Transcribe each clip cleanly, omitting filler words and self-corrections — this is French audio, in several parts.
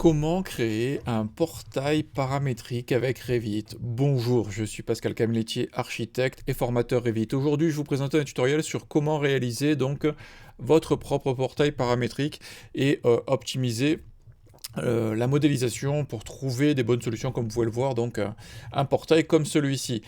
Comment créer un portail paramétrique avec Revit? Bonjour, je suis Pascal Camlettier, architecte et formateur Revit. Aujourd'hui, je vous présente un tutoriel sur comment réaliser votre propre portail paramétrique et optimiser la modélisation pour trouver des bonnes solutions, comme vous pouvez le voir, un portail comme celui-ci.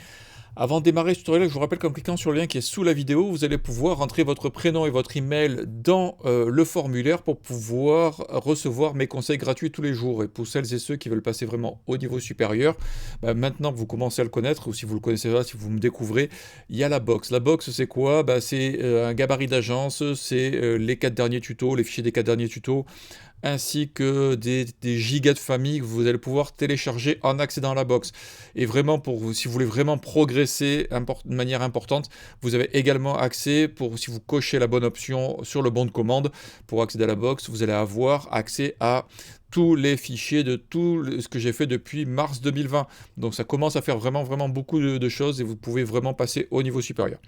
Avant de démarrer ce tutoriel, je vous rappelle qu'en cliquant sur le lien qui est sous la vidéo, vous allez pouvoir rentrer votre prénom et votre email dans le formulaire pour pouvoir recevoir mes conseils gratuits tous les jours. Et pour celles et ceux qui veulent passer vraiment au niveau supérieur, maintenant que vous commencez à le connaître, ou si vous le connaissez pas, si vous me découvrez, il y a la box. La box, c'est quoi? C'est un gabarit d'agence, c'est les 4 derniers tutos, les fichiers des 4 derniers tutos, ainsi que des gigas de famille que vous allez pouvoir télécharger en accédant à la box. Et vraiment, si vous voulez vraiment progresser de manière importante, vous avez également accès, si vous cochez la bonne option sur le bon de commande, pour accéder à la box, vous allez avoir accès à tous les fichiers de tout ce que j'ai fait depuis mars 2020. Donc ça commence à faire vraiment beaucoup de choses et vous pouvez vraiment passer au niveau supérieur.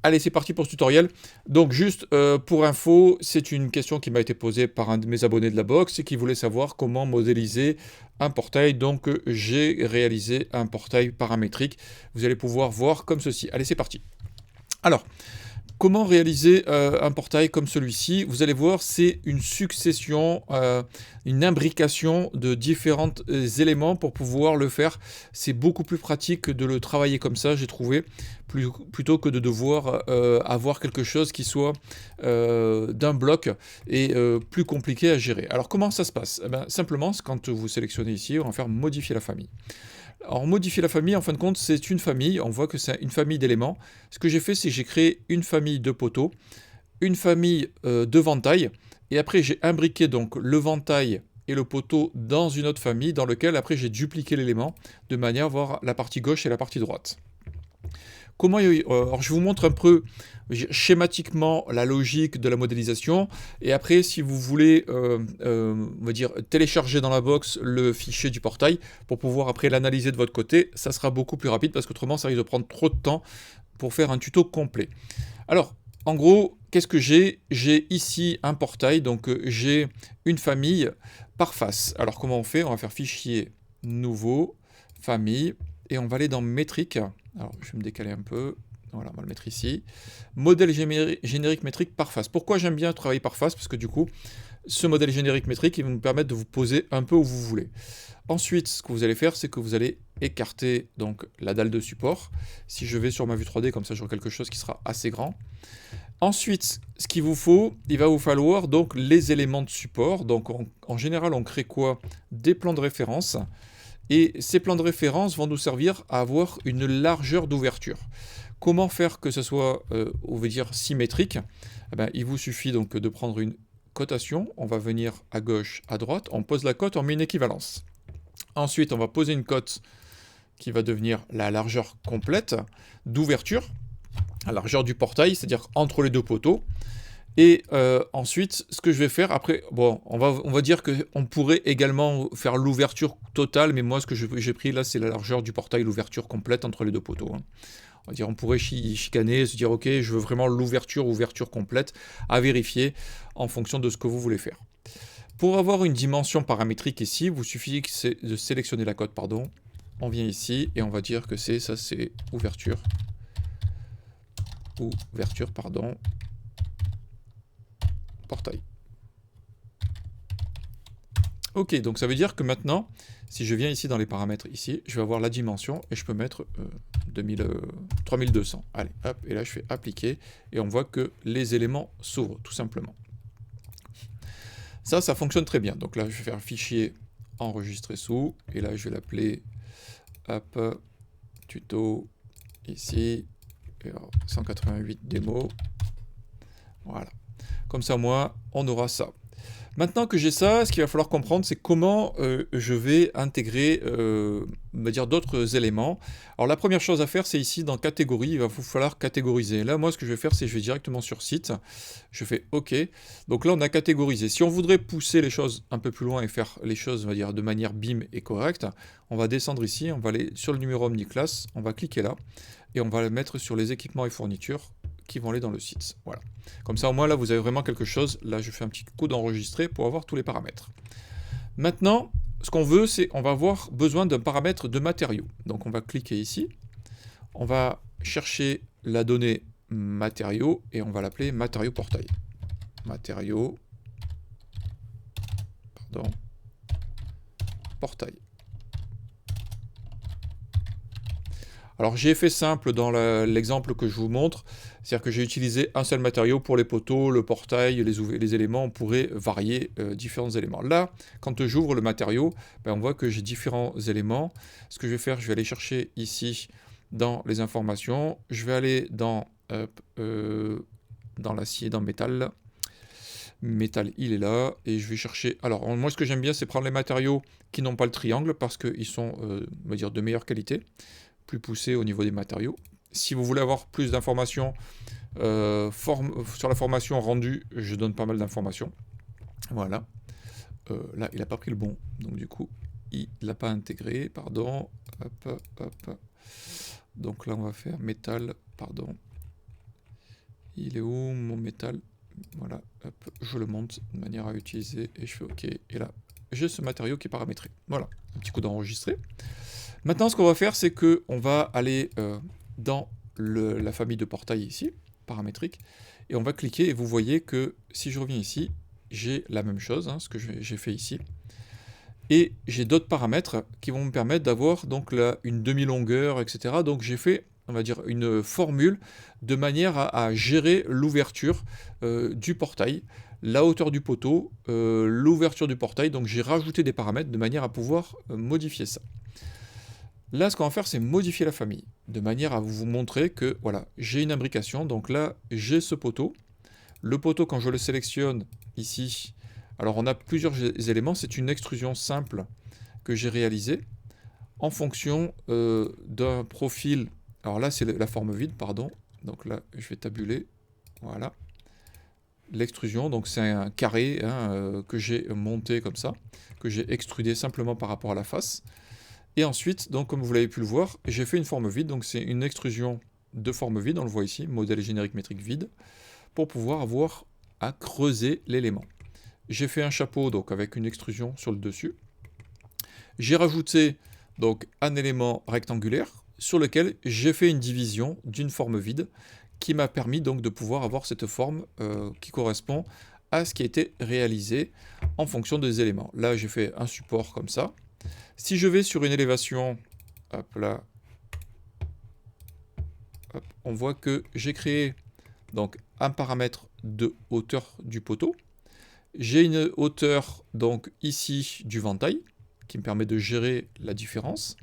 Allez, c'est parti pour ce tutoriel. Donc juste pour info, c'est une question qui m'a été posée par un de mes abonnés de la box et qui voulait savoir comment modéliser un portail. Donc j'ai réalisé un portail paramétrique. Vous allez pouvoir voir comme ceci. Allez, c'est parti. Alors, comment réaliser un portail comme celui-ci? Vous allez voir, c'est une succession, une imbrication de différents éléments pour pouvoir le faire. C'est beaucoup plus pratique de le travailler comme ça, j'ai trouvé, plutôt que de devoir avoir quelque chose qui soit d'un bloc et plus compliqué à gérer. Alors comment ça se passe? Simplement, quand vous sélectionnez ici, on va faire modifier la famille. Alors, modifier la famille, en fin de compte, c'est une famille. On voit que c'est une famille d'éléments. Ce que j'ai fait, c'est que j'ai créé une famille de poteaux, une famille de ventails, et après, j'ai imbriqué donc le ventail et le poteau dans une autre famille, dans lequel, après, j'ai dupliqué l'élément, de manière à voir la partie gauche et la partie droite. Alors je vous montre un peu schématiquement la logique de la modélisation, et après si vous voulez on va dire télécharger dans la box le fichier du portail pour pouvoir après l'analyser de votre côté, ça sera beaucoup plus rapide parce qu'autrement ça risque de prendre trop de temps pour faire un tuto complet. Alors en gros, qu'est-ce que j'ai? J'ai ici un portail, donc j'ai une famille par face. Alors comment on fait? On va faire fichier nouveau, famille, et on va aller dans métrique. Alors, je vais me décaler un peu. Voilà, on va le mettre ici. Modèle générique métrique par face. Pourquoi j'aime bien travailler par face? Parce que du coup, ce modèle générique métrique, il va nous permettre de vous poser un peu où vous voulez. Ensuite, ce que vous allez faire, c'est que vous allez écarter donc la dalle de support. Si je vais sur ma vue 3D, comme ça, j'aurai quelque chose qui sera assez grand. Ensuite, ce qu'il vous faut, il va vous falloir donc les éléments de support. Donc, en général, on crée quoi? Des plans de référence. Et ces plans de référence vont nous servir à avoir une largeur d'ouverture. Comment faire que ce soit, on va dire, symétrique? Il vous suffit donc de prendre une cotation. On va venir à gauche, à droite. On pose la cote, on met une équivalence. Ensuite, on va poser une cote qui va devenir la largeur complète d'ouverture, la largeur du portail, c'est-à-dire entre les deux poteaux. Et ensuite, ce que je vais faire, après, bon, on va dire qu'on pourrait également faire l'ouverture totale, mais moi, ce que j'ai pris là, c'est la largeur du portail, l'ouverture complète entre les deux poteaux. On va dire, on pourrait chicaner, se dire, ok, je veux vraiment ouverture complète, à vérifier en fonction de ce que vous voulez faire. Pour avoir une dimension paramétrique ici, il vous suffit de sélectionner la cote, pardon. On vient ici et on va dire que c'est ouverture, portail. Ok, donc ça veut dire que maintenant, si je viens ici dans les paramètres, ici, je vais avoir la dimension et je peux mettre 3200. Allez, hop, et là je fais appliquer et on voit que les éléments s'ouvrent, tout simplement. Ça fonctionne très bien. Donc là, je vais faire fichier enregistrer sous, et là je vais l'appeler tuto, ici, et alors, 188 démo. Voilà. Comme ça, moi, on aura ça. Maintenant que j'ai ça, ce qu'il va falloir comprendre, c'est comment je vais intégrer d'autres éléments. Alors la première chose à faire, c'est ici dans catégorie, il va vous falloir catégoriser. Là, moi, ce que je vais faire, c'est que je vais directement sur site. Je fais OK. Donc là, on a catégorisé. Si on voudrait pousser les choses un peu plus loin et faire les choses, on va dire, de manière BIM et correcte, on va descendre ici, on va aller sur le numéro OmniClass, on va cliquer là, et on va le mettre sur les équipements et fournitures qui vont aller dans le site. Voilà. Comme ça, au moins, là, vous avez vraiment quelque chose. Là, je fais un petit coup d'enregistrer pour avoir tous les paramètres. Maintenant, ce qu'on veut, c'est on va avoir besoin d'un paramètre de matériaux. Donc on va cliquer ici, on va chercher la donnée matériaux et on va l'appeler matériaux portail. Matériaux, pardon, portail. Alors j'ai fait simple dans l'exemple que je vous montre, c'est-à-dire que j'ai utilisé un seul matériau pour les poteaux, le portail, les éléments, on pourrait varier différents éléments. Là, quand j'ouvre le matériau, ben, on voit que j'ai différents éléments. Ce que je vais faire, je vais aller chercher ici dans les informations, je vais aller dans l'acier, dans métal. Métal, il est là, et je vais chercher... Alors, moi, ce que j'aime bien, c'est prendre les matériaux qui n'ont pas le triangle, parce qu'ils sont, on va dire, de meilleure qualité, plus poussés au niveau des matériaux. Si vous voulez avoir plus d'informations sur la formation rendue, je donne pas mal d'informations. Voilà. Là, il n'a pas pris le bon, donc du coup, il l'a pas intégré, pardon. Hop, hop. Donc là, on va faire métal, pardon. Il est où mon métal? Voilà, hop, je le monte de manière à utiliser et je fais OK. Et là, j'ai ce matériau qui est paramétré. Voilà, un petit coup d'enregistrer. Maintenant, ce qu'on va faire, c'est qu'on va aller dans la famille de portail ici, paramétrique, et on va cliquer et vous voyez que si je reviens ici, j'ai la même chose, hein, ce que j'ai fait ici. Et j'ai d'autres paramètres qui vont me permettre d'avoir donc là une demi-longueur, etc. Donc j'ai fait, on va dire, une formule de manière à gérer l'ouverture du portail, la hauteur du poteau, l'ouverture du portail. Donc j'ai rajouté des paramètres de manière à pouvoir modifier ça. Là, ce qu'on va faire, c'est modifier la famille, de manière à vous montrer que, voilà, j'ai une imbrication. Donc là, j'ai ce poteau. Le poteau, quand je le sélectionne ici, alors on a plusieurs éléments. C'est une extrusion simple que j'ai réalisée en fonction d'un profil. Alors là, c'est la forme vide, pardon. Donc là, je vais tabuler. Voilà. L'extrusion, donc c'est un carré hein, que j'ai monté comme ça, que j'ai extrudé simplement par rapport à la face. Et ensuite, donc comme vous l'avez pu le voir, j'ai fait une forme vide. Donc c'est une extrusion de forme vide, on le voit ici, modèle générique métrique vide, pour pouvoir avoir à creuser l'élément. J'ai fait un chapeau donc avec une extrusion sur le dessus. J'ai rajouté donc un élément rectangulaire sur lequel j'ai fait une division d'une forme vide qui m'a permis donc de pouvoir avoir cette forme qui correspond à ce qui a été réalisé en fonction des éléments. Là, j'ai fait un support comme ça. Si je vais sur une élévation, hop là, hop, on voit que j'ai créé donc un paramètre de hauteur du poteau. J'ai une hauteur donc ici du ventail qui me permet de gérer la différence.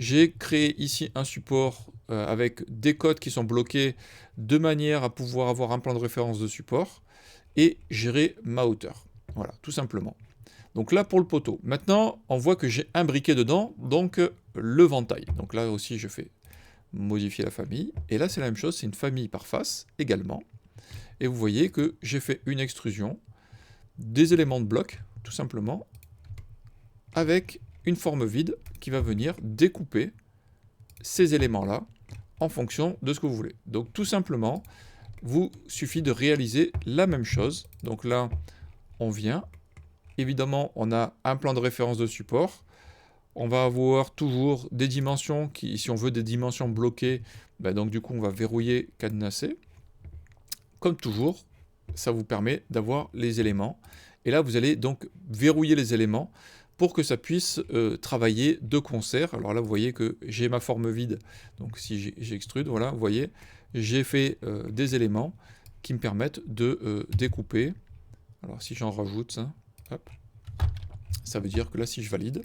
J'ai créé ici un support avec des codes qui sont bloqués de manière à pouvoir avoir un plan de référence de support et gérer ma hauteur. Voilà, tout simplement. Donc là pour le poteau. Maintenant, on voit que j'ai imbriqué dedans donc le ventail. Donc là aussi, je fais modifier la famille. Et là, c'est la même chose, c'est une famille par face également. Et vous voyez que j'ai fait une extrusion des éléments de bloc, tout simplement, avec une forme vide qui va venir découper ces éléments-là en fonction de ce que vous voulez. Donc tout simplement, vous suffit de réaliser la même chose. Donc là, on vient. Évidemment, on a un plan de référence de support. On va avoir toujours des dimensions qui, si on veut des dimensions bloquées, ben donc du coup, on va verrouiller, cadenasser. Comme toujours, ça vous permet d'avoir les éléments. Et là, vous allez donc verrouiller les éléments pour que ça puisse travailler de concert. Alors là, vous voyez que j'ai ma forme vide. Donc si j'extrude, voilà, vous voyez, j'ai fait des éléments qui me permettent de découper. Alors si j'en rajoute, hein, hop, ça veut dire que là, si je valide,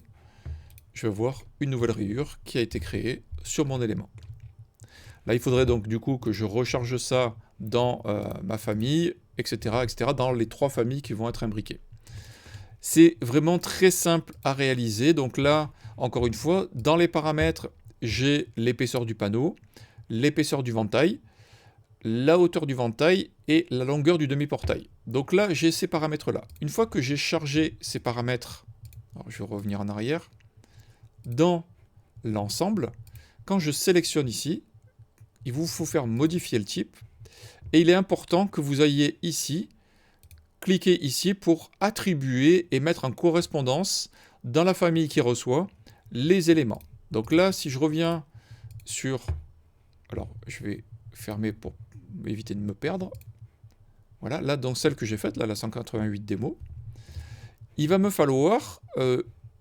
je vais voir une nouvelle rayure qui a été créée sur mon élément. Là, il faudrait donc du coup que je recharge ça dans ma famille, etc., etc., dans les 3 familles qui vont être imbriquées. C'est vraiment très simple à réaliser. Donc là, encore une fois, dans les paramètres, j'ai l'épaisseur du panneau, l'épaisseur du ventail, la hauteur du ventail et la longueur du demi-portail. Donc là, j'ai ces paramètres-là. Une fois que j'ai chargé ces paramètres, alors je vais revenir en arrière, dans l'ensemble, quand je sélectionne ici, il vous faut faire modifier le type. Et il est important que vous ayez ici, cliquez ici pour attribuer et mettre en correspondance dans la famille qui reçoit les éléments. Donc là, si je reviens sur... Alors, je vais fermer pour éviter de me perdre. Voilà, là, dans celle que j'ai faite, là, la 188 démo, il va me falloir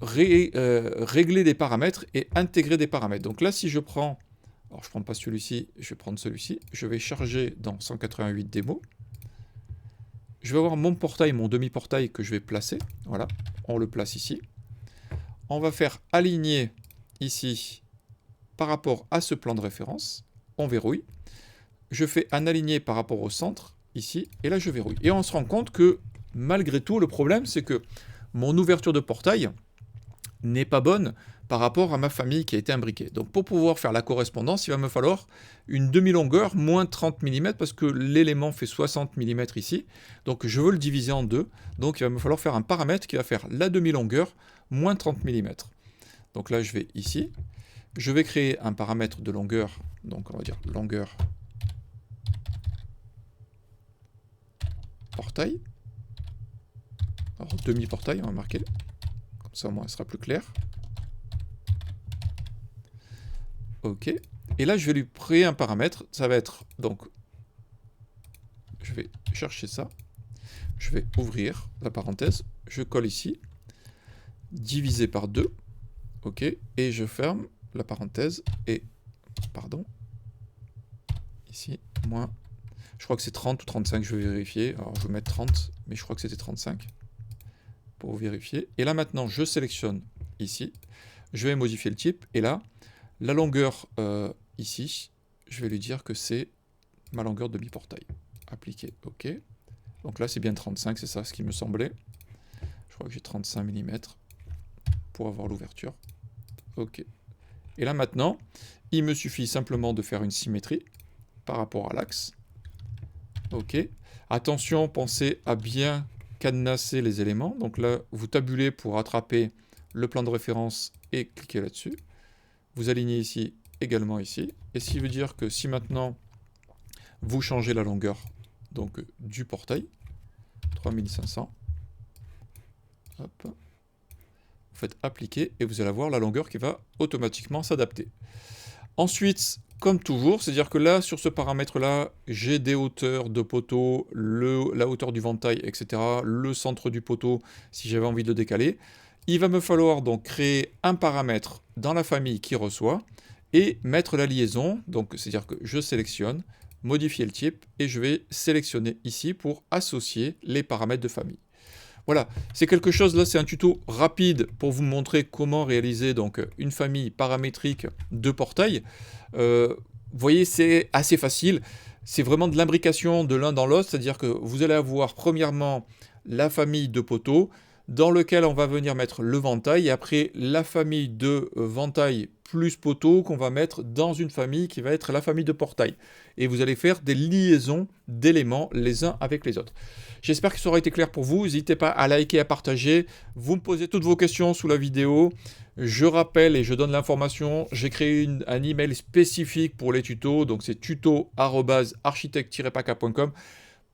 régler des paramètres et intégrer des paramètres. Donc là, si je prends... Alors, je ne prends pas celui-ci, je vais prendre celui-ci. Je vais charger dans 188 démo. Je vais avoir mon portail, mon demi-portail que je vais placer. Voilà, on le place ici. On va faire aligner ici par rapport à ce plan de référence. On verrouille. Je fais un aligné par rapport au centre, ici, et là je verrouille. Et on se rend compte que, malgré tout, le problème, c'est que mon ouverture de portail n'est pas bonne par rapport à ma famille qui a été imbriquée. Donc pour pouvoir faire la correspondance, il va me falloir une demi-longueur moins 30 mm, parce que l'élément fait 60 mm ici. Donc je veux le diviser en deux. Donc il va me falloir faire un paramètre qui va faire la demi-longueur moins 30 mm. Donc là je vais ici. Je vais créer un paramètre de longueur. Donc on va dire longueur portail. Alors demi-portail, on va marquer. Comme ça au moins, ce sera plus clair. OK. Et là, je vais lui créer un paramètre. Ça va être, donc, je vais chercher ça. Je vais ouvrir la parenthèse. Je colle ici. Divisé par 2. OK. Et je ferme la parenthèse. Et, pardon. Ici, moins... Je crois que c'est 30 ou 35, je vais vérifier. Alors, je vais mettre 30, mais je crois que c'était 35. Pour vérifier. Et là, maintenant, je sélectionne ici. Je vais modifier le type. Et là, la longueur ici, je vais lui dire que c'est ma longueur de demi-portail. Appliquer, OK. Donc là, c'est bien 35, c'est ça ce qui me semblait. Je crois que j'ai 35 mm pour avoir l'ouverture. OK. Et là, maintenant, il me suffit simplement de faire une symétrie par rapport à l'axe. OK. Attention, pensez à bien cadenasser les éléments. Donc là, vous tabulez pour attraper le plan de référence et cliquez là-dessus. Vous alignez ici, également ici. Et ce qui veut dire que si maintenant, vous changez la longueur donc, du portail, 3500, hop, vous faites appliquer et vous allez avoir la longueur qui va automatiquement s'adapter. Ensuite, comme toujours, c'est-à-dire que là, sur ce paramètre-là, j'ai des hauteurs de poteau, la hauteur du ventail, etc., le centre du poteau, si j'avais envie de le décaler. Il va me falloir donc créer un paramètre dans la famille qui reçoit et mettre la liaison. Donc, c'est-à-dire que je sélectionne, modifier le type et je vais sélectionner ici pour associer les paramètres de famille. Voilà, c'est quelque chose, là c'est un tuto rapide pour vous montrer comment réaliser donc une famille paramétrique de portail. Vous voyez, c'est assez facile, c'est vraiment de l'imbrication de l'un dans l'autre, c'est-à-dire que vous allez avoir premièrement la famille de poteaux, dans lequel on va venir mettre le ventail, et après la famille de ventail plus poteau qu'on va mettre dans une famille qui va être la famille de portail. Et vous allez faire des liaisons d'éléments les uns avec les autres. J'espère que ça aura été clair pour vous. N'hésitez pas à liker, à partager. Vous me posez toutes vos questions sous la vidéo. Je rappelle et je donne l'information, j'ai créé un email spécifique pour les tutos. Donc c'est tuto@architecte-paca.com.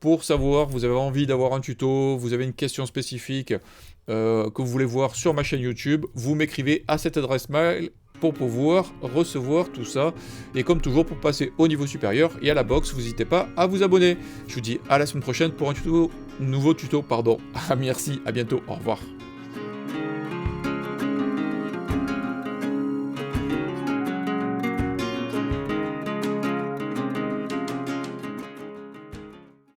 Pour savoir, vous avez envie d'avoir un tuto, vous avez une question spécifique que vous voulez voir sur ma chaîne YouTube, vous m'écrivez à cette adresse mail pour pouvoir recevoir tout ça. Et comme toujours, pour passer au niveau supérieur et à la box, vous n'hésitez pas à vous abonner. Je vous dis à la semaine prochaine pour un nouveau tuto. Merci, à bientôt, au revoir.